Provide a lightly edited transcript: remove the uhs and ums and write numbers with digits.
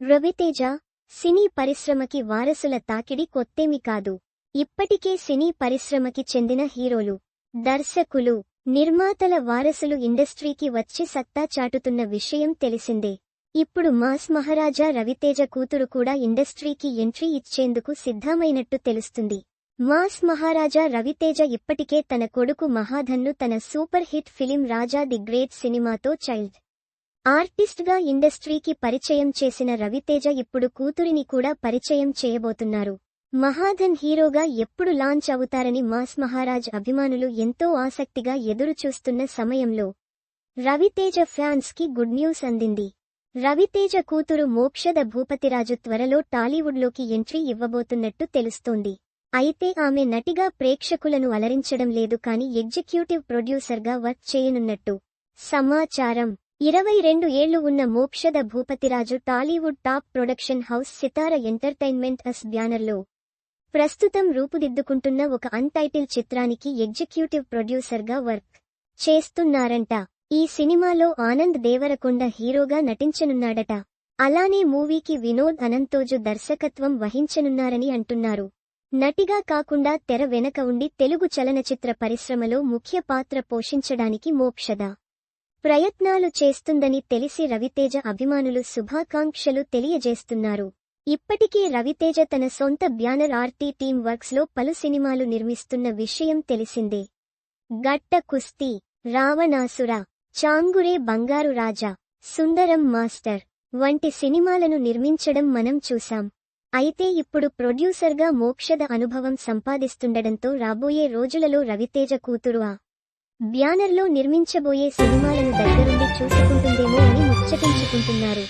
రవితేజ సినీ పరిశ్రమకి వారసుల తాకిడి కొత్తేమి కాదు. ఇప్పటికే సినీ పరిశ్రమకి చెందిన హీరోలు, దర్శకులు, నిర్మాతల వారసులు ఇండస్ట్రీకి వచ్చి సత్తా చాటుతున్న విషయం తెలిసిందే. ఇప్పుడు మాస్ మహారాజా రవితేజ కూతురు కూడా ఇండస్ట్రీకి ఎంట్రీ ఇచ్చేందుకు సిద్ధమైనట్టు తెలుస్తుంది. మాస్ మహారాజా రవితేజ ఇప్పటికే తన కొడుకు మహాధన్ను తన super hit film Raja the great సినిమాతో చైల్డ్ ఆర్టిస్ట్గా ఇండస్ట్రీకి పరిచయం చేసిన రవితేజ ఇప్పుడు కూతురిని కూడా పరిచయం చేయబోతున్నారు. మహాధన్ హీరోగా ఎప్పుడు లాంచ్ అవుతారని మాస్ మహారాజ్ అభిమానులు ఎంతో ఆసక్తిగా ఎదురుచూస్తున్న సమయంలో రవితేజ ఫ్యాన్స్ కి గుడ్ న్యూస్ అందింది. రవితేజ కూతురు మోక్షద భూపతిరాజు త్వరలో టాలీవుడ్లోకి ఎంట్రీ ఇవ్వబోతున్నట్టు తెలుస్తోంది. అయితే ఆమె నటిగా ప్రేక్షకులను అలరించడం లేదు కానీ ఎగ్జిక్యూటివ్ ప్రొడ్యూసర్గా వర్క్ చేయనున్నట్టు సమాచారం. 22 ఏళ్లు ఉన్న Mokshada Bhupathiraju Tollywood top production house Sithara entertainment అస్ బ్యానర్లో ప్రస్తుతం రూపుదిద్దుకుంటున్న ఒక అన్టైటిల్ చిత్రానికి ఎగ్జిక్యూటివ్ ప్రొడ్యూసర్గా వర్క్ చేస్తున్నారంట. ఈ సినిమాలో ఆనంద్ దేవరకొండ హీరోగా నటించనున్నాడట. అలానే మూవీకి వినోద్ అనంతోజు దర్శకత్వం వహించనున్నారని అంటున్నారు. నటిగా కాకుండా తెర వెనక ఉండి తెలుగు చలనచిత్ర పరిశ్రమలో ముఖ్య పాత్ర పోషించడానికి మోక్షద ప్రయత్నాలు చేస్తుందని తెలిసి రవితేజ అభిమానులు శుభాకాంక్షలు తెలియజేస్తున్నారు. ఇప్పటికే రవితేజ తన సొంత బ్యానర్ ఆర్టీ టీమ్ వర్క్స్ లో పలు సినిమాలు నిర్మిస్తున్న విషయం తెలిసిందే. గట్ట కుస్తీ, రావణాసుర, చాంగురే బంగారు రాజా, సుందరం మాస్టర్ వంటి సినిమాలను నిర్మించడం మనం చూశాం. అయితే ఇప్పుడు ప్రొడ్యూసర్గా మోక్షద అనుభవం సంపాదిస్తుండడంతో రాబోయే రోజులలో రవితేజ కూతురు ఆ బ్యానర్లో నిర్మించబోయే సినిమాలను దగ్గరుండి చూసుకుంటుందేమో అని ముచ్చటించుకుంటున్నారు.